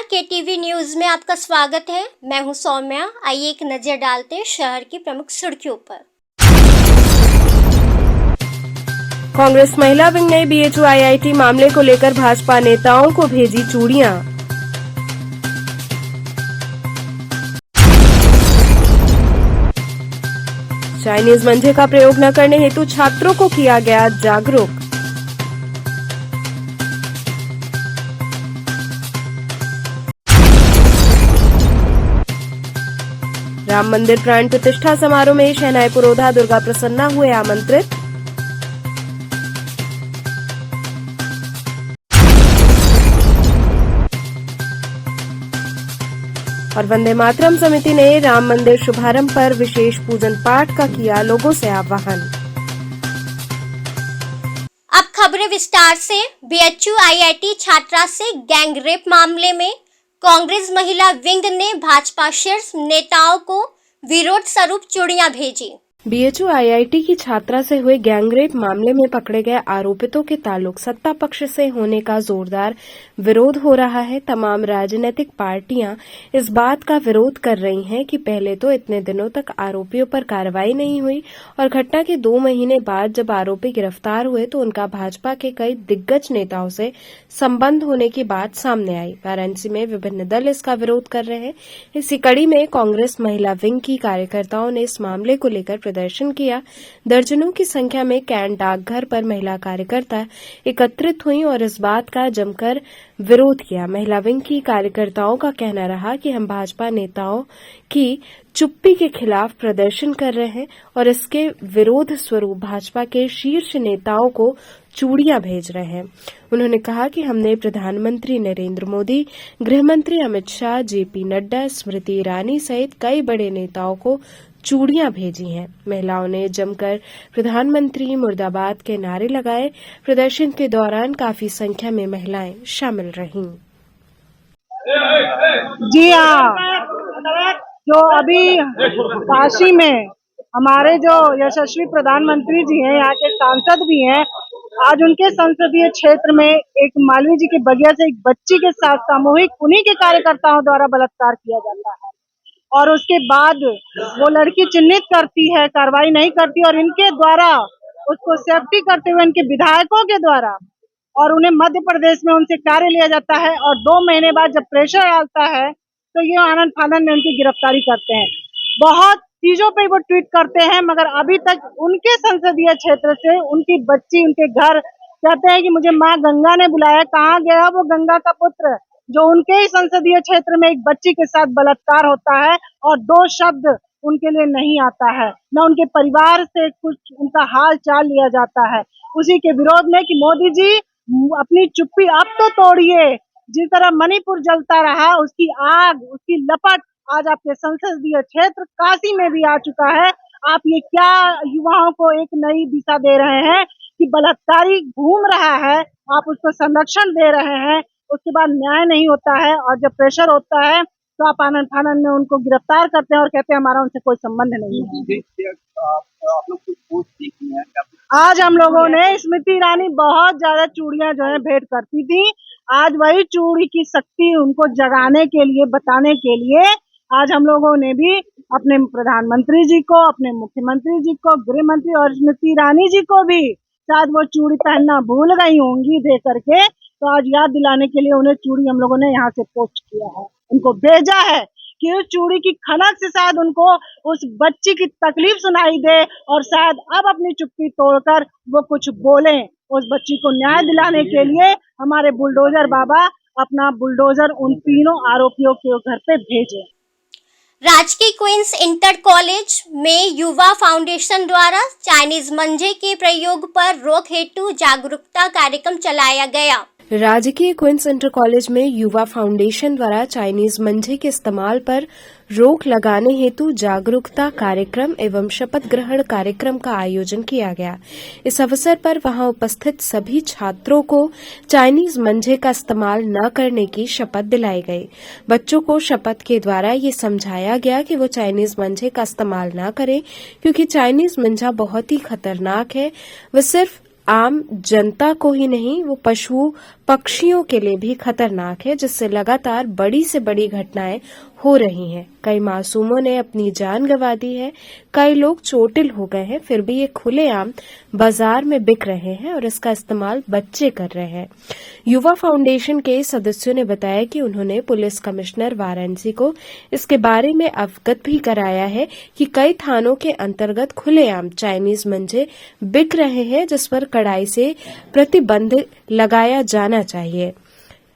नमस्कार, KTV news में आपका स्वागत है। मैं हूं सौम्या। आइए एक नजर डालते हैं शहर की प्रमुख सुर्खियों पर। कांग्रेस महिला विंग ने बीएचयू आईआईटी मामले को लेकर भाजपा नेताओं को भेजी चूड़ियां। चाइनीज मंझे का प्रयोग न करने हेतु छात्रों को किया गया जागरूक। राम मंदिर प्राण प्रतिष्ठा समारोह में शहनाई पुरोधा दुर्गा प्रसन्ना हुए आमंत्रित। और वंदे मातरम समिति ने राम मंदिर शुभारंभ पर विशेष पूजन पाठ का किया लोगों से आह्वान। अब खबरें विस्तार से। बीएचयू आईआईटी छात्रा से गैंग रेप मामले में कांग्रेस महिला विंग ने भाजपा शीर्ष नेताओं को विरोध स्वरूप चूड़ियां भेजी। बीएचयू आईआईटी की छात्रा से हुए गैंगरेप मामले में पकड़े गए आरोपितों के ताल्लुक सत्ता पक्ष से होने का जोरदार विरोध हो रहा है। तमाम राजनीतिक पार्टियां इस बात का विरोध कर रही हैं कि पहले तो इतने दिनों तक आरोपियों पर कार्रवाई नहीं हुई और घटना के 2 महीने बाद जब आरोपी गिरफ्तार हुए तो उनका भाजपा के कई दिग्गज नेताओं से संबंध होने की बात सामने आई। वाराणसी में विभिन्न दल इसका विरोध कर रहे हैं। इसी कड़ी में कांग्रेस महिला विंग की कार्यकर्ताओं ने इस मामले को लेकर प्रदर्शन किया। दर्जनों की संख्या में कैंट डाकघर पर महिला कार्यकर्ता एकत्रित हुई और इस बात का जमकर विरोध किया। महिला विंग की कार्यकर्ताओं का कहना रहा कि हम भाजपा नेताओं की चुप्पी के खिलाफ प्रदर्शन कर रहे हैं और इसके विरोध स्वरूप भाजपा के शीर्ष नेताओं को चूड़ियां भेज रहे हैं। उन्होंने कहा कि हमने प्रधानमंत्री नरेंद्र मोदी, गृह मंत्री अमित शाह, जेपी नड्डा, स्मृति ईरानी सहित कई बड़े नेताओं को चूड़ियां भेजी हैं। महिलाओं ने जमकर प्रधानमंत्री मुर्दाबाद के नारे लगाए। प्रदर्शन के दौरान काफी संख्या में महिलाएं शामिल रहीं। जी हाँ, जो अभी काशी में हमारे जो यशस्वी प्रधानमंत्री जी हैं, यहाँ के सांसद भी हैं, आज उनके संसदीय क्षेत्र में एक मालवीय जी के बगिया से एक बच्ची के साथ सामूहिक उन्हीं के कार्यकर्ताओं द्वारा बलात्कार किया जाता है और उसके बाद वो लड़की चिन्हित करती है, कार्रवाई नहीं करती और इनके द्वारा उसको सेफ्टी करते हुए इनके विधायकों के द्वारा और उन्हें मध्य प्रदेश में उनसे कार्य लिया जाता है और 2 महीने बाद जब प्रेशर डालता है तो ये आनंद फानंद में उनकी गिरफ्तारी करते हैं। बहुत चीजों पे वो ट्वीट करते हैं मगर अभी तक उनके संसदीय क्षेत्र से उनकी बच्ची उनके घर कहते हैं कि मुझे माँ गंगा ने बुलाया। कहाँ गया वो गंगा का पुत्र जो उनके ही संसदीय क्षेत्र में एक बच्ची के साथ बलात्कार होता है और 2 शब्द उनके लिए नहीं आता है, न उनके परिवार से कुछ उनका हाल चाल लिया जाता है। उसी के विरोध में कि मोदी जी अपनी चुप्पी अब तो तोड़िए। जिस तरह मणिपुर जलता रहा उसकी आग, उसकी लपट आज आपके संसदीय क्षेत्र काशी में भी आ चुका है। आप ये क्या युवाओं को एक नई दिशा दे रहे हैं कि बलात्कारी घूम रहा है, आप उसको संरक्षण दे रहे हैं, उसके बाद न्याय नहीं होता है और जब प्रेशर होता है तो आप आनंद फानंद में उनको गिरफ्तार करते हैं और कहते हैं हमारा उनसे कोई संबंध नहीं है। आप लोग कुछ पोस्ट देखी है? आज हम लोगों ने स्मृति ईरानी बहुत ज्यादा चूड़ियां जो है भेंट करती थी। आज वही चूड़ी की शक्ति उनको जगाने के लिए, बताने के लिए आज हम लोगों ने भी अपने प्रधानमंत्री जी को, अपने मुख्यमंत्री जी को, गृह मंत्री और स्मृति ईरानी जी को भी शायद वो चूड़ी पहनना भूल गई होंगी दे करके, तो आज याद दिलाने के लिए उन्हें चूड़ी हम लोगों ने यहाँ से पोस्ट किया है, उनको भेजा है कि उस चूड़ी की खनक से शायद उनको उस बच्ची की तकलीफ सुनाई दे और शायद अब अपनी चुप्पी तोड़कर वो कुछ बोलें। उस बच्ची को न्याय दिलाने के लिए हमारे बुलडोजर बाबा अपना बुलडोजर उन तीनों आरोपियों के घर पे भेजे। राजकीय क्वींस इंटर कॉलेज में युवा फाउंडेशन द्वारा चाइनीज मंझे के प्रयोग पर रोक हेतु जागरूकता कार्यक्रम चलाया गया। राजकीय क्वींस इंटर कॉलेज में युवा फाउंडेशन द्वारा चाइनीज मंझे के इस्तेमाल पर रोक लगाने हेतु जागरूकता कार्यक्रम एवं शपथ ग्रहण कार्यक्रम का आयोजन किया गया। इस अवसर पर वहां उपस्थित सभी छात्रों को चाइनीज मंझे का इस्तेमाल न करने की शपथ दिलाई गई। बच्चों को शपथ के द्वारा ये समझाया गया कि वो चाइनीज मंझे का इस्तेमाल न करें क्योंकि चाइनीज मंझा बहुत ही खतरनाक है। वह सिर्फ आम जनता को ही नहीं, वो पशु पक्षियों के लिए भी खतरनाक है, जिससे लगातार बड़ी से बड़ी घटनाएं हो रही हैं। कई मासूमों ने अपनी जान गंवा दी है, कई लोग चोटिल हो गए हैं, फिर भी ये खुलेआम बाजार में बिक रहे हैं और इसका इस्तेमाल बच्चे कर रहे हैं। युवा फाउंडेशन के सदस्यों ने बताया कि उन्होंने पुलिस कमिश्नर वाराणसी को इसके बारे में अवगत भी कराया है कि कई थानों के अंतर्गत खुलेआम चाइनीज मंजे बिक रहे हैं, जिस पर कड़ाई से प्रतिबंध लगाया जाना चाहिए।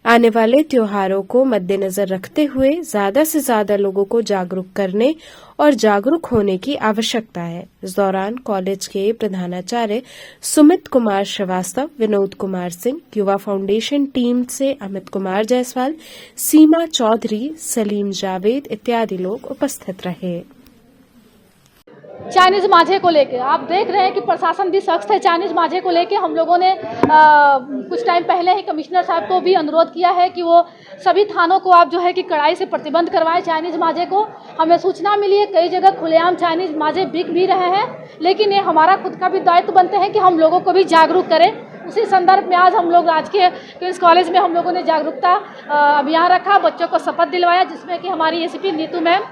आने वाले त्योहारों को मद्देनजर रखते हुए ज्यादा से ज्यादा लोगों को जागरूक करने और जागरूक होने की आवश्यकता है। इस दौरान कॉलेज के प्रधानाचार्य सुमित कुमार श्रीवास्तव, विनोद कुमार सिंह, युवा फाउंडेशन टीम से अमित कुमार जायसवाल, सीमा चौधरी, सलीम जावेद इत्यादि लोग उपस्थित रहे। चाइनीज़ माझे को लेके आप देख रहे हैं कि प्रशासन भी सख्त है। चाइनीज़ माझे को लेके हम लोगों ने कुछ टाइम पहले ही कमिश्नर साहब को भी अनुरोध किया है कि वो सभी थानों को आप जो है कि कड़ाई से प्रतिबंध करवाएं चाइनीज़ माझे को। हमें सूचना मिली है कई जगह खुलेआम चाइनीज़ माझे बिक भी रहे हैं, लेकिन ये हमारा खुद का भी दायित्व बनते हैं कि हम लोगों को भी जागरूक करें। उसी संदर्भ में आज हम लोग राजकीय क्वींस कॉलेज में हम लोगों ने जागरूकता अभियान रखा, बच्चों को शपथ दिलवाया, जिसमें कि हमारी एसीपी नीतू मैम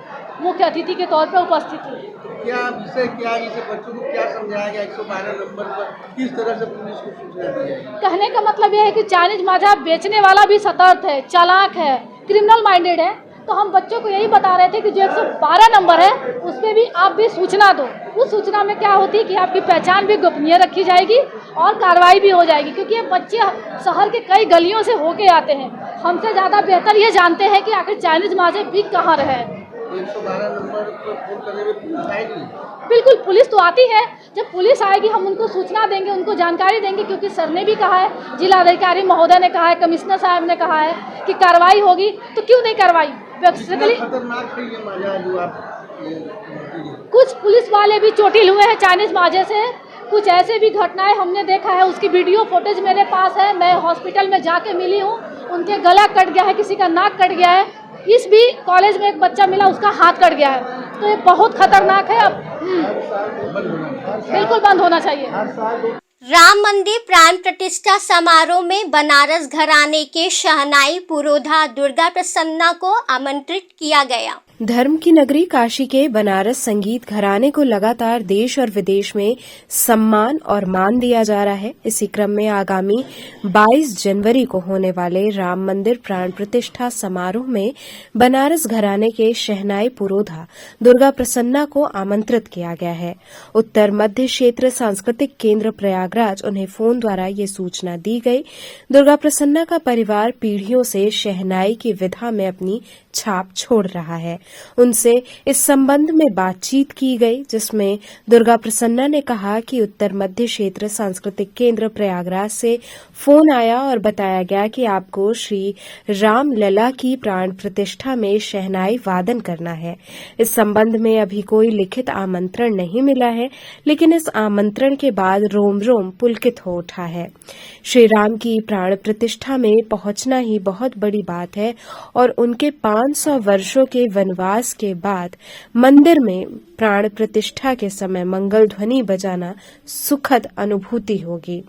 मुख्य अतिथि के तौर पर उपस्थित थी। क्या विषय क्या इसे बच्चों को क्या समझाया गया 112 नंबर पर, किस तरह से पुलिस को सूचना दी जाएगी? कहने का मतलब यह है कि चाइनीज माझा बेचने वाला भी सतर्क है, चालाक है, क्रिमिनल माइंडेड है। तो हम बच्चों को यही बता रहे थे कि जो 112 नंबर है उस पर भी आप भी सूचना दो। उस सूचना में क्या होती है कि आपकी पहचान भी गोपनीय रखी जाएगी और कार्रवाई भी हो जाएगी, क्योंकि ये बच्चे शहर के कई गलियों से होके आते हैं। हमसे ज़्यादा बेहतर ये जानते हैं कि आखिर चाइनीज माझे बिक कहाँ रहे हैं। 112 नंबर पर फोन करने में पुलिस आएगी? बिल्कुल, पुलिस तो आती है। जब पुलिस आएगी हम उनको सूचना देंगे, उनको जानकारी देंगे, क्योंकि सर ने भी कहा है, जिला अधिकारी महोदय ने कहा है, कमिश्नर साहब ने कहा है कि कार्रवाई होगी। तो क्यों नहीं कार्रवाई? खतरनाक है ये माझा जो आप कुछ पुलिस वाले भी चोटिल हुए हैं चाइनीज माझे से। कुछ ऐसे भी घटनाएं हमने देखा है, उसकी वीडियो फुटेज मेरे पास है। मैं हॉस्पिटल में जाके मिली हूँ, उनके गला कट गया है, किसी का नाक कट गया है। इस भी कॉलेज में एक बच्चा मिला, उसका हाथ कट गया है। तो ये बहुत खतरनाक है। अब बिल्कुल बंद होना चाहिए। राम मंदिर प्राण प्रतिष्ठा समारोह में बनारस घराने के शहनाई पुरोधा दुर्गा प्रसन्ना को आमंत्रित किया गया। धर्म की नगरी काशी के बनारस संगीत घराने को लगातार देश और विदेश में सम्मान और मान दिया जा रहा है। इसी क्रम में आगामी 22 जनवरी को होने वाले राम मंदिर प्राण प्रतिष्ठा समारोह में बनारस घराने के शहनाई पुरोधा दुर्गा प्रसन्ना को आमंत्रित किया गया है। उत्तर मध्य क्षेत्र सांस्कृतिक केंद्र प्रयागराज उन्हें फोन द्वारा ये सूचना दी गई। दुर्गा प्रसन्ना का परिवार पीढ़ियों से शहनाई की विधा में अपनी छाप छोड़ रहा है। उनसे इस संबंध में बातचीत की गई, जिसमें दुर्गा प्रसन्ना ने कहा कि उत्तर मध्य क्षेत्र सांस्कृतिक केंद्र प्रयागराज से फोन आया और बताया गया कि आपको श्री राम लला की प्राण प्रतिष्ठा में शहनाई वादन करना है। इस संबंध में अभी कोई लिखित आमंत्रण नहीं मिला है, लेकिन इस आमंत्रण के बाद रोम रोम पुलकित हो उठा है। श्री राम की प्राण प्रतिष्ठा में पहुंचना ही बहुत बड़ी बात है और उनके 500 वर्षों के वनवास के बाद मंदिर में प्राण प्रतिष्ठा के समय मंगल ध्वनि बजाना सुखद अनुभूति होगी।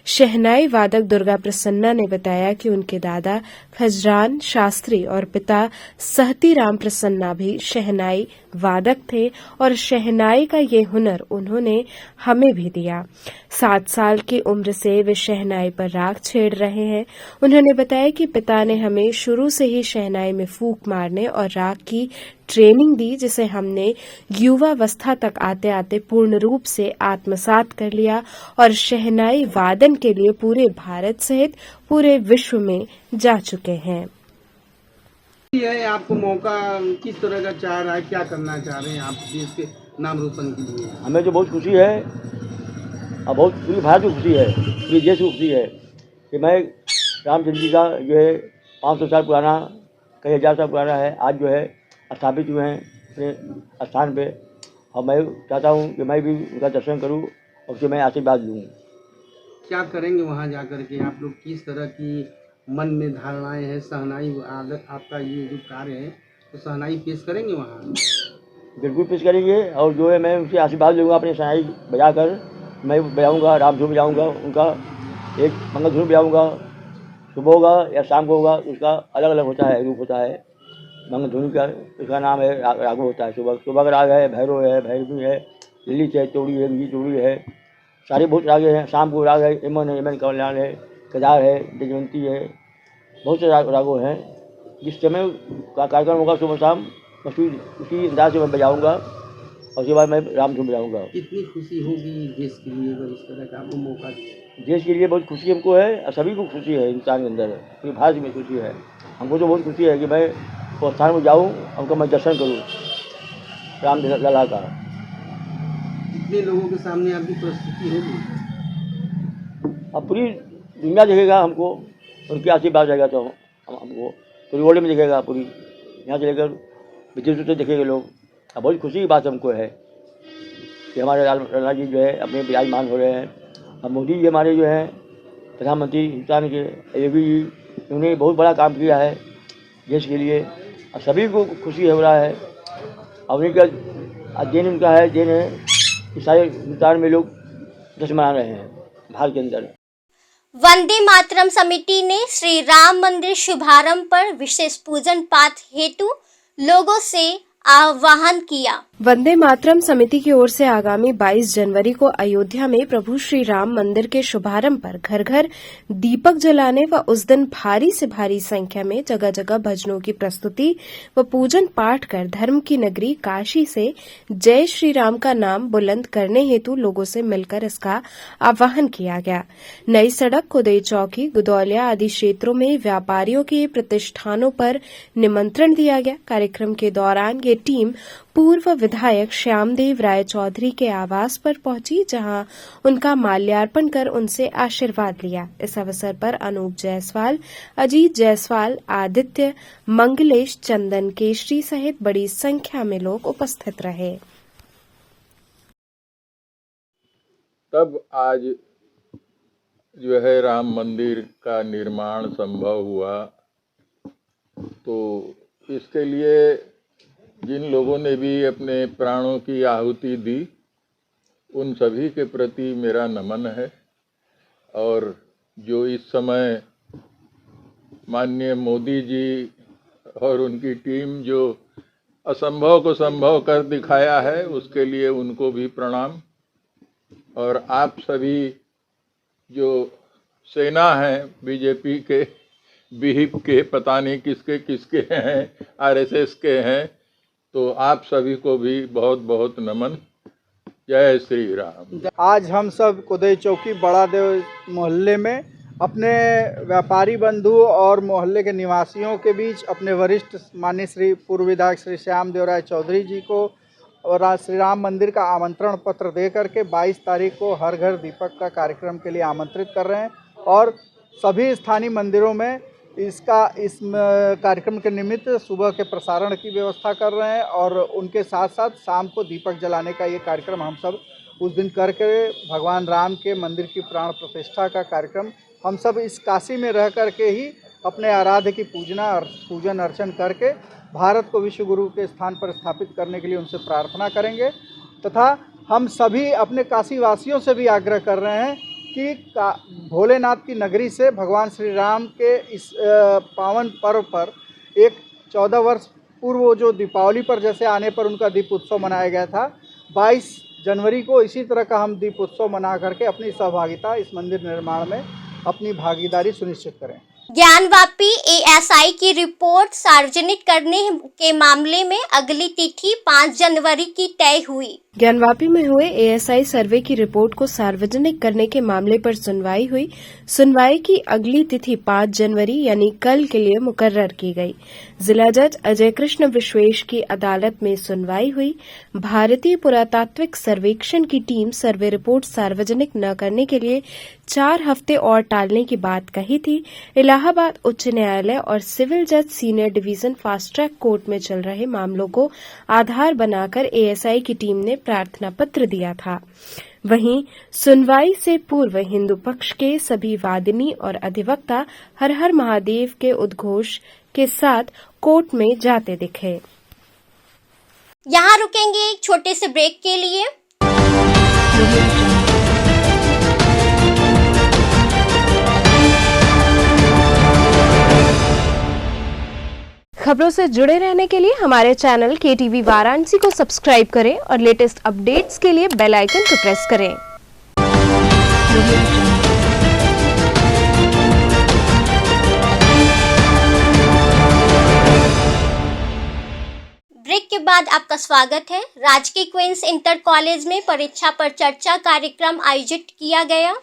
शहनाई वादक दुर्गा प्रसन्ना ने बताया कि उनके दादा खजरान शास्त्री और पिता सहती राम प्रसन्ना भी शहनाई वादक थे और शहनाई का ये हुनर उन्होंने हमें भी दिया। 7 साल की उम्र से वे शहनाई पर राग छेड़ रहे हैं। उन्होंने बताया कि पिता ने हमें शुरू से ही शहनाई में फूंक मारने और राग की ट्रेनिंग दी, जिसे हमने युवावस्था तक आते आते पूर्ण रूप से आत्मसात कर लिया और शहनाई वादन के लिए पूरे भारत सहित पूरे विश्व में जा चुके हैं। है आपको मौका किस तरह का चाह रहा है, क्या करना चाह रहे हैं आप देश के नाम रोशन के लिए? हमें जो बहुत खुशी है और बहुत पूरी भारत की खुशी है, पूरी देश की खुशी है कि मैं रामचंद्र जी का जो है 500 साल पुराना, कई हज़ार साल पुराना है, आज जो है स्थापित हुए हैं अपने स्थान पे। और मैं चाहता हूँ कि मैं भी उनका दर्शन करूँ और उससे मैं आशीर्वाद लूँ। क्या करेंगे वहाँ जाकर के? आप लोग किस तरह की मन में धारणाएं हैं? शहनाई आपका ये जो कार्य है, तो शहनाई पेश करेंगे वहाँ? बिल्कुल पेश करेंगे और जो है मैं उनसे आशीर्वाद लूँगा अपने शहनाई बजा कर मैं बजाऊँगा, रामधुन बजाऊँगा, उनका एक मंगलधुन बजाऊँगा। सुबह होगा या शाम को होगा, उसका अलग अलग होता है, रूप होता है। मंगलधुन का उसका नाम है रागो होता है। सुबह का राग है, भैरव है, भैरवी है, ललित है, चौड़ी है, बीजी चौड़ी है, सारे बहुत रागे हैं। शाम को राग है, यमन है, यमन कल्याण है, केदार है, जयवंती है, बहुत से रागो हैं। जिस समय का कार्यक्रम होगा सुबह शाम, उसी अंदाज से मैं बजाऊँगा और उसके बाद मैं रामधुन बजाऊँगा। कितनी खुशी होगी देश के लिए अगर इस तरह का आपको मौका दिया? देश के लिए बहुत खुशी हमको है और सभी को खुशी है, इंसान के अंदर पूरे भारत में खुशी है। हमको तो बहुत खुशी है कि मैं उस स्थान में जाऊँ, उनका मैं दर्शन करूँ राम लला का। कितने लोगों के सामने आपकी प्रस्तुति होगी? अब पूरी दुनिया देखेगा हमको, उनके आशीर्वाद रहेगा तो हमको पूरी वर्ल्ड में देखेगा, पूरी यहाँ से लेकर विदेश से देखेंगे लोग। अब बहुत खुशी की बात हमको है कि हमारे लाला जी जो है अपने विराजमान हो रहे हैं। अब मोदी जी हमारे जो हैं प्रधानमंत्री हिंदुस्तान के, योगी जी, उन्होंने बहुत बड़ा काम किया है देश के लिए और सभी को खुशी हो रहा है। और उन्हीं का दिन उनका है, दिन है कि सारे हिंदुस्तान में लोग जश्न मना रहे हैं भारत के अंदर। वंदे मातरम समिति ने श्री राम मंदिर शुभारंभ पर विशेष पूजन पाठ हेतु लोगों से आह्वान किया। वंदे मातरम समिति की ओर से आगामी 22 जनवरी को अयोध्या में प्रभु श्री राम मंदिर के शुभारंभ पर घर घर दीपक जलाने व उस दिन भारी से भारी संख्या में जगह जगह भजनों की प्रस्तुति व पूजन पाठ कर धर्म की नगरी काशी से जय श्री राम का नाम बुलंद करने हेतु लोगों से मिलकर इसका आह्वान किया गया। नई सड़क, कुदई चौकी, गुदौलिया आदि क्षेत्रों में व्यापारियों के प्रतिष्ठानों पर निमंत्रण दिया गया। कार्यक्रम के दौरान ये टीम पूर्व विधायक श्यामदेव राय चौधरी के आवास पर पहुंची, जहां उनका माल्यार्पण कर उनसे आशीर्वाद लिया। इस अवसर पर अनूप जायसवाल, अजीत जायसवाल, आदित्य, मंगलेश, चंदन केशरी सहित बड़ी संख्या में लोग उपस्थित रहे। तब आज जो है राम मंदिर का निर्माण संभव हुआ, तो इसके लिए जिन लोगों ने भी अपने प्राणों की आहुति दी, उन सभी के प्रति मेरा नमन है। और जो इस समय माननीय मोदी जी और उनकी टीम जो असंभव को संभव कर दिखाया है, उसके लिए उनको भी प्रणाम। और आप सभी जो सेना हैं बीजेपी के, बीहिप के, पता नहीं किसके किसके हैं, आरएसएस के हैं, तो आप सभी को भी बहुत बहुत नमन। जय श्री राम। आज हम सब कुदई चौकी बड़ा देव मोहल्ले में अपने व्यापारी बंधु और मोहल्ले के निवासियों के बीच अपने वरिष्ठ माननीय श्री पूर्व विधायक श्री श्यामदेव राय चौधरी जी को और श्री राम मंदिर का आमंत्रण पत्र दे करके 22 तारीख को हर घर दीपक का कार्यक्रम के लिए आमंत्रित कर रहे हैं। और सभी स्थानीय मंदिरों में इस कार्यक्रम के निमित्त सुबह के प्रसारण की व्यवस्था कर रहे हैं। और उनके साथ साथ शाम को दीपक जलाने का ये कार्यक्रम हम सब उस दिन करके भगवान राम के मंदिर की प्राण प्रतिष्ठा का कार्यक्रम हम सब इस काशी में रह कर के ही अपने आराध्य की पूजन अर्चन करके भारत को विश्व गुरु के स्थान पर स्थापित करने के लिए उनसे प्रार्थना करेंगे। तथा हम सभी अपने काशी वासियों से भी आग्रह कर रहे हैं कि भोलेनाथ की नगरी से भगवान श्री राम के इस पावन पर्व पर एक 14 वर्ष पूर्व जो दीपावली पर जैसे आने पर उनका दीप उत्सव मनाया गया था, 22 जनवरी को इसी तरह का हम दीप उत्सव मना करके अपनी सहभागिता इस मंदिर निर्माण में अपनी भागीदारी सुनिश्चित करें। ज्ञानवापी एएसआई की रिपोर्ट सार्वजनिक करने के मामले में अगली तिथि 5 जनवरी की तय हुई। ज्ञानवापी में हुए एएसआई सर्वे की रिपोर्ट को सार्वजनिक करने के मामले पर सुनवाई हुई। सुनवाई की अगली तिथि 5 जनवरी यानी कल के लिए मुकर्रर की गई। जिला जज अजय कृष्ण विश्वेश की अदालत में सुनवाई हुई। भारतीय पुरातात्विक सर्वेक्षण की टीम सर्वे रिपोर्ट सार्वजनिक न करने के लिए 4 हफ्ते और टालने की बात कही थी। इलाहाबाद उच्च न्यायालय और सिविल जज senior division fast track court में चल रहे मामलों को आधार बनाकर एएसआई की टीम ने प्रार्थना पत्र दिया था। वहीं सुनवाई से पूर्व हिंदू पक्ष के सभी वादिनी और अधिवक्ता हर हर महादेव के उद्घोष के साथ कोर्ट में जाते दिखे। यहाँ रुकेंगे एक छोटे से ब्रेक के लिए। खबरों से जुड़े रहने के लिए हमारे चैनल KTV वाराणसी को सब्सक्राइब करें और लेटेस्ट अपडेट्स के लिए बेल आइकन को प्रेस करें। ब्रेक के बाद आपका स्वागत है। राजकीय क्वींस इंटर कॉलेज में परीक्षा पर चर्चा कार्यक्रम आयोजित किया गया।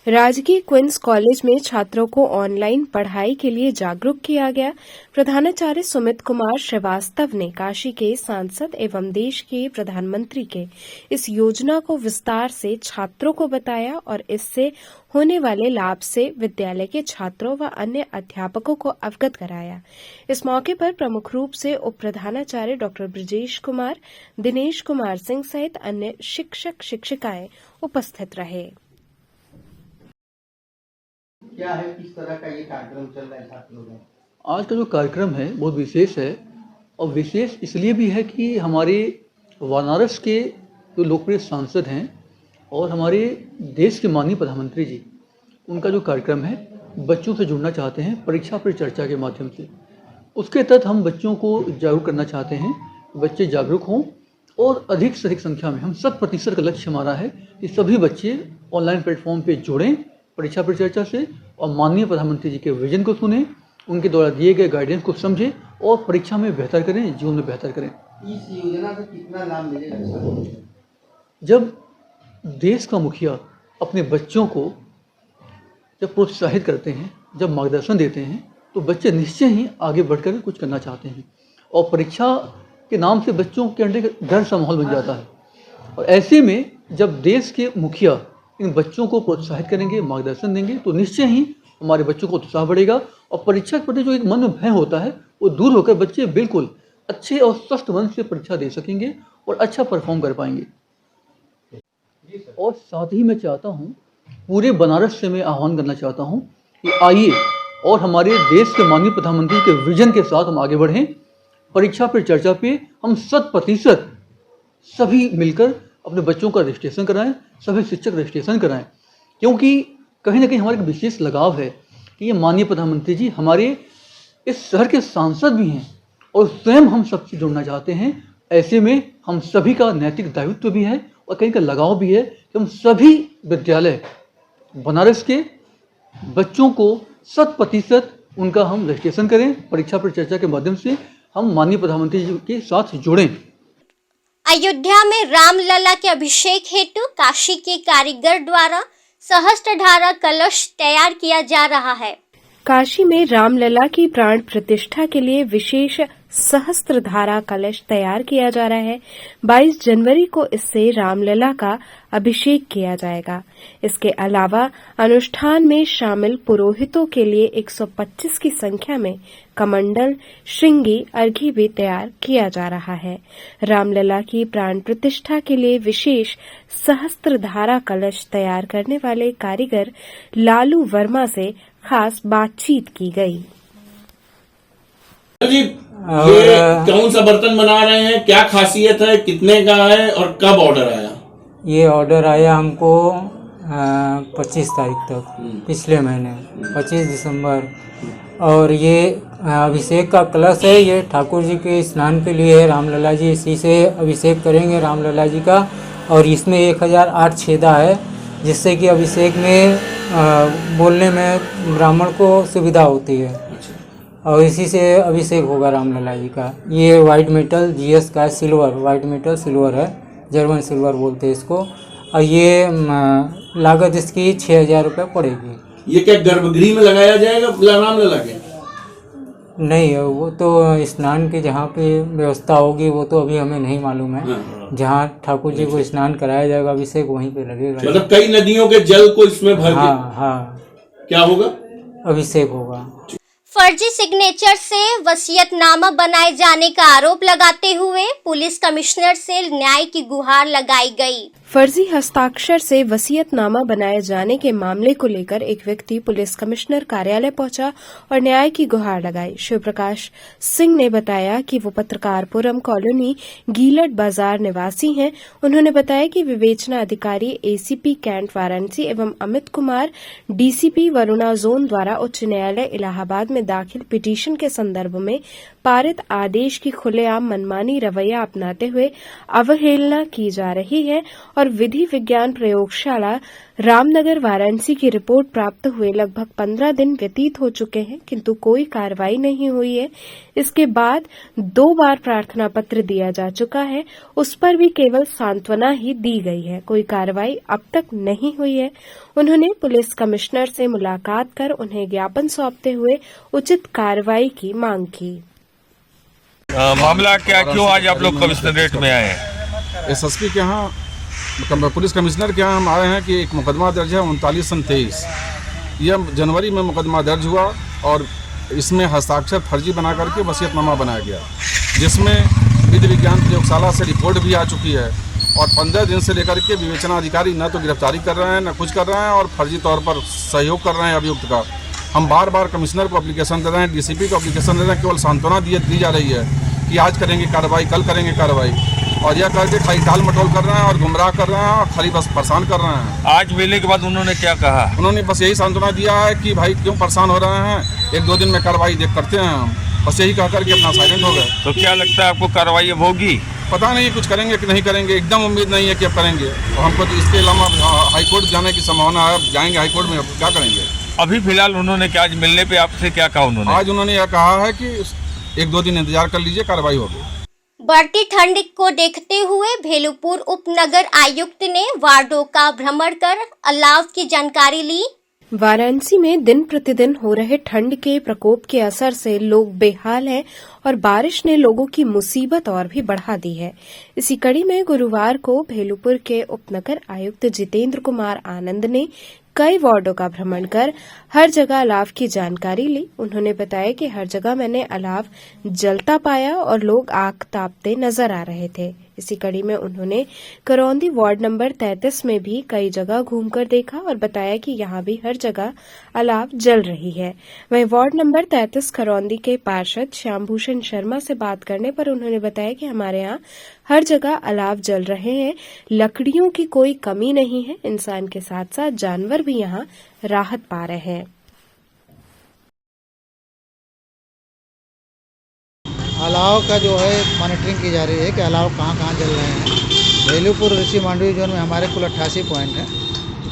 राजकीय क्वींस कॉलेज में छात्रों को ऑनलाइन पढ़ाई के लिए जागरूक किया गया। प्रधानाचार्य सुमित कुमार श्रीवास्तव ने काशी के सांसद एवं देश के प्रधानमंत्री के इस योजना को विस्तार से छात्रों को बताया और इससे होने वाले लाभ से विद्यालय के छात्रों व अन्य अध्यापकों को अवगत कराया। इस मौके पर प्रमुख रूप से उप प्रधानाचार्य डॉक्टर ब्रजेश कुमार, दिनेश कुमार सिंह सहित अन्य शिक्षक शिक्षिकाएं उपस्थित रहे। क्या है, किस तरह का ये कार्यक्रम चल रहा है छात्रों में? आज का जो कार्यक्रम है बहुत विशेष है और विशेष इसलिए भी है कि हमारे वाराणसी के जो लोकप्रिय सांसद हैं और हमारे देश के माननीय प्रधानमंत्री जी, उनका जो कार्यक्रम है बच्चों से जुड़ना चाहते हैं परीक्षा पर चर्चा के माध्यम से। उसके तहत हम बच्चों को जागरूक करना चाहते हैं, बच्चे जागरूक हों और अधिक से अधिक संख्या में हम 100% का लक्ष्य हमारा है कि सभी बच्चे ऑनलाइन प्लेटफॉर्म पे जुड़ें परीक्षा पर चर्चा से और माननीय प्रधानमंत्री जी के विजन को सुने, उनके द्वारा दिए गए गाइडेंस को समझें और परीक्षा में बेहतर करें, जीवन में बेहतर करें। इस योजना से कितना लाभ मिलेगा? जब देश का मुखिया अपने बच्चों को जब प्रोत्साहित करते हैं, जब मार्गदर्शन देते हैं, तो बच्चे निश्चय ही आगे बढ़कर कुछ करना चाहते हैं और परीक्षा के नाम से बच्चों के अंदर डर सा माहौल बन जाता है। और ऐसे में जब देश के मुखिया इन बच्चों को प्रोत्साहित करेंगे, मार्गदर्शन देंगे, तो निश्चय ही हमारे बच्चों को उत्साह बढ़ेगा और परीक्षा के प्रति जो एक मन में भय होता है वो दूर होकर बच्चे बिल्कुल अच्छे और स्वस्थ मन से परीक्षा दे सकेंगे और अच्छा परफॉर्म कर पाएंगे। और साथ ही मैं चाहता हूँ, पूरे बनारस से मैं आह्वान करना चाहता हूँ कि आइए और हमारे देश के माननीय प्रधानमंत्री के विजन के साथ हम आगे बढ़ें। परीक्षा पर चर्चा पे हम 100% सभी मिलकर अपने बच्चों का रजिस्ट्रेशन कराएं, सभी शिक्षक रजिस्ट्रेशन कराएं, क्योंकि कहीं ना कहीं हमारे एक विशेष लगाव है कि ये माननीय प्रधानमंत्री जी हमारे इस शहर के सांसद भी हैं और स्वयं हम सबसे जुड़ना चाहते हैं। ऐसे में हम सभी का नैतिक दायित्व भी है और कहीं का लगाव भी है कि हम सभी विद्यालय बनारस के बच्चों को 100% उनका हम रजिस्ट्रेशन करें। परीक्षा पर चर्चा के माध्यम से हम माननीय प्रधानमंत्री जी के साथ जुड़ें। अयोध्या में रामलला के अभिषेक हेतु काशी के कारीगर द्वारा सहस्त्रधारा कलश तैयार किया जा रहा है। काशी में रामलला की प्राण प्रतिष्ठा के लिए विशेष सहस्त्रधारा कलश तैयार किया जा रहा है। 22 जनवरी को इससे रामलला का अभिषेक किया जाएगा। इसके अलावा अनुष्ठान में शामिल पुरोहितों के लिए 125 की संख्या में कमंडल, श्रृंगी, अर्घी भी तैयार किया जा रहा है। रामलला की प्राण प्रतिष्ठा के लिए विशेष सहस्त्रधारा कलश तैयार करने वाले कारीगर लालू वर्मा से खास बातचीत की गई। जी, ये कौन सा बर्तन बना रहे हैं, क्या खासियत है, कितने का है और कब ऑर्डर आया? ये ऑर्डर आया हमको 25 तारीख तक, पिछले महीने 25 दिसंबर। और ये अभिषेक का कलश है, ये ठाकुर जी के स्नान के लिए है। रामलला जी इसी से अभिषेक करेंगे रामलला जी का। और इसमें 1008 छेदा है, जिससे कि अभिषेक में बोलने में ब्राह्मण को सुविधा होती है। और इसी से अभिषेक होगा रामलला जी का। ये वाइट मेटल GS का सिल्वर, वाइट मेटल सिल्वर है, जर्मन सिल्वर बोलते हैं इसको। और ये लागत इसकी 6000 रुपये पड़ेगी। ये क्या गर्भगृह में लगाया जाएगा रामलला के? नहीं, वो तो स्नान की जहाँ पे व्यवस्था होगी वो तो अभी हमें नहीं मालूम है। जहाँ ठाकुर जी को स्नान कराया जाएगा अभिषेक वहीं पे लगेगा। मतलब कई नदियों के जल को इसमें भर के? हाँ। क्या होगा? अभिषेक होगा। फर्जी सिग्नेचर से वसीयतनामा बनाए जाने का आरोप लगाते हुए पुलिस कमिश्नर से न्याय की गुहार लगाई गई। फर्जी हस्ताक्षर से वसीयतनामा बनाए जाने के मामले को लेकर एक व्यक्ति पुलिस कमिश्नर कार्यालय पहुंचा और न्याय की गुहार लगाई। शिव प्रकाश सिंह ने बताया कि वो पत्रकारपुरम कॉलोनी गीलट बाजार निवासी हैं। उन्होंने बताया कि विवेचना अधिकारी एसीपी कैंट वाराणसी एवं अमित कुमार डीसीपी वरुणा जोन द्वारा उच्च न्यायालय इलाहाबाद में दाखिल पिटीशन के संदर्भ में पारित आदेश की खुलेआम मनमानी रवैया अपनाते हुए अवहेलना की जा रही है और विधि विज्ञान प्रयोगशाला रामनगर वाराणसी की रिपोर्ट प्राप्त हुए लगभग 15 दिन व्यतीत हो चुके हैं, किंतु कोई कार्रवाई नहीं हुई है। इसके बाद 2 बार प्रार्थना पत्र दिया जा चुका है, उस पर भी केवल सांत्वना ही दी गई है, कोई कार्रवाई अब तक नहीं हुई है। उन्होंने पुलिस कमिश्नर से मुलाकात कर उन्हें ज्ञापन सौंपते हुए उचित कार्रवाई की मांग की। मामला क्या, क्यों आज आप लोग कमिश्नरेट में आए हैं? एसएसपी के यहाँ पुलिस कमिश्नर के यहाँ हम आए हैं कि एक मुकदमा दर्ज है 39/23। यह जनवरी में मुकदमा दर्ज हुआ और इसमें हस्ताक्षर फर्जी बना करके वसीयतनामा बनाया गया, जिसमें विधि विज्ञान प्रयोगशाला से रिपोर्ट भी आ चुकी है और 15 दिन से लेकर के विवेचना अधिकारी न तो गिरफ्तारी कर रहे हैं न कुछ कर रहे हैं और फर्जी तौर पर सहयोग कर रहे हैं अभियुक्त का। हम बार बार कमिश्नर को एप्लीकेशन दे रहे हैं, डीसीपी को एप्लीकेशन दे रहे हैं, केवल सांत्वना दी जा रही है कि आज करेंगे कार्रवाई, कल करेंगे कार्रवाई, और यह करके खाली टाल मटोल कर रहे हैं और गुमराह कर रहे हैं और खाली बस परेशान कर रहे हैं। आज मिलने के बाद उन्होंने क्या कहा? उन्होंने बस यही सांत्वना दिया है कि भाई क्यों परेशान हो रहे हैं, 1-2 दिन में कार्रवाई करते हैं हम, बस यही कह करके अपना साइलेंट हो गए। तो क्या लगता है आपको कार्रवाई अब होगी? पता नहीं कुछ करेंगे कि नहीं करेंगे, एकदम उम्मीद नहीं है कि अब करेंगे। और हमको तो इसके अलावा हाईकोर्ट जाने की संभावना है, जाएंगे हाईकोर्ट में, अब क्या करेंगे। अभी फिलहाल उन्होंने क्या आज मिलने पे आपसे क्या कहा? उन्होंने आज उन्होंने यह कहा है कि 1-2 दिन इंतजार कर लीजिए, कार्रवाई होगी। बढ़ती ठंड को देखते हुए भेलूपुर उप नगर आयुक्त ने वार्डों का भ्रमण कर अलाव की जानकारी ली। वाराणसी में दिन प्रतिदिन हो रहे ठंड के प्रकोप के असर से लोग बेहाल हैं और बारिश ने लोगों की मुसीबत और भी बढ़ा दी है। इसी कड़ी में गुरुवार को भेलूपुर के उपनगर आयुक्त जितेंद्र कुमार आनंद ने कई वार्डों का भ्रमण कर हर जगह अलाव की जानकारी ली। उन्होंने बताया कि हर जगह मैंने अलाव जलता पाया और लोग आग तापते नजर आ रहे थे। इसी कड़ी में उन्होंने करौंदी वार्ड नंबर 33 में भी कई जगह घूमकर देखा और बताया कि यहां भी हर जगह अलाव जल रही है। वहीं वार्ड नंबर 33 करौंदी के पार्षद श्यामभूषण शर्मा से बात करने पर उन्होंने बताया कि हमारे यहाँ हर जगह अलाव जल रहे हैं, लकड़ियों की कोई कमी नहीं है, इंसान के साथ साथ जानवर भी यहाँ राहत पा रहे हैं। अलाव का जो है मॉनिटरिंग की जा रही है कि अलाव कहाँ जल रहे हैं। भेलूपुर ऋषि मांडवी जोन में हमारे कुल 88 पॉइंट हैं,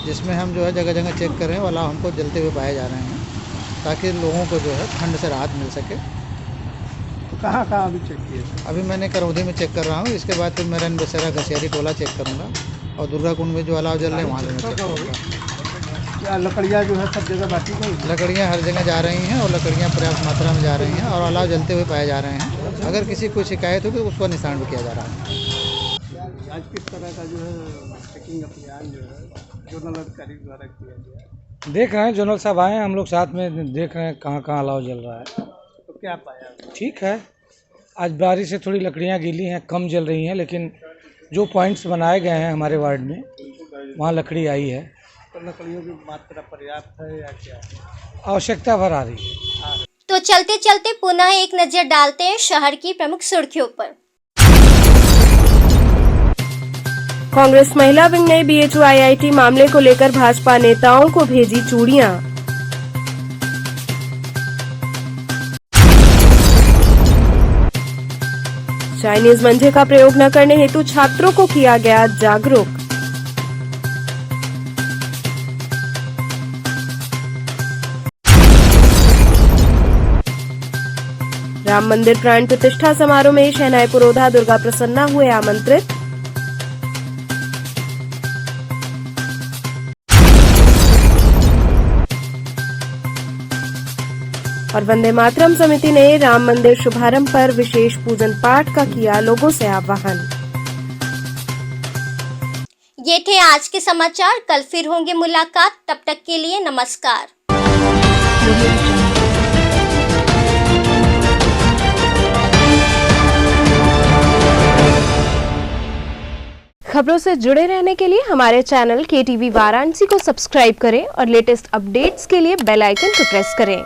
जिसमें हम जो है जगह जगह चेक कर रहे हैं, अलाव हमको जलते हुए पाए जा रहे हैं, ताकि लोगों को जो है ठंड से राहत मिल सके। तो कहाँ अभी चेक किए? अभी मैंने करौंदी में चेक कर रहा हूँ, इसके बाद फिर मेरा बसेरा घसियारी टोला चेक करूँगा और दुर्गा कुंड में जो अलाव जल रहे हैं वहाँ से चेक करूँगा। लकड़ियाँ जो है सब जगह बाकी गई? लकड़ियाँ हर जगह जा रही हैं और लकड़ियाँ पर्याप्त मात्रा में जा रही हैं और अलाव जलते हुए पाए जा रहे हैं। अगर किसी को शिकायत हो तो उसको निशान भी किया जा रहा है। आज किस तरह का जो है चेकिंग अभियान जो है जोनल अधिकारी द्वारा किया गया? देख रहे हैं, जोनल साहब आए हैं, हम लोग साथ में देख रहे हैं कहाँ कहाँ अलाव जल रहा है। तो क्या पाया? ठीक है, आज बारिश से थोड़ी लकड़ियाँ गीली हैं, कम जल रही हैं, लेकिन जो पॉइंट्स बनाए गए हैं हमारे वार्ड में वहाँ लकड़ी आई है। तो लकड़ियों की मात्रा पर्याप्त है या क्या? आवश्यकता भर आ रही है। तो चलते चलते पुनः एक नजर डालते हैं शहर की प्रमुख सुर्खियों पर। कांग्रेस महिला विंग ने बीएचयू आईआईटी मामले को लेकर भाजपा नेताओं को भेजी चूड़ियां। चाइनीज मंजे का प्रयोग न करने हेतु छात्रों को किया गया जागरूक। राम मंदिर प्राण प्रतिष्ठा समारोह में शहनाई पुरोधा दुर्गा प्रसन्ना हुए आमंत्रित। और वंदे मातरम समिति ने राम मंदिर शुभारंभ पर विशेष पूजन पाठ का किया लोगों से आह्वान। ये थे आज के समाचार, कल फिर होंगे मुलाकात, तब तक के लिए नमस्कार। खबर खबरों से जुड़े रहने के लिए हमारे चैनल KTV वाराणसी को सब्सक्राइब करें और लेटेस्ट अपडेट्स के लिए बेल आइकन को प्रेस करें।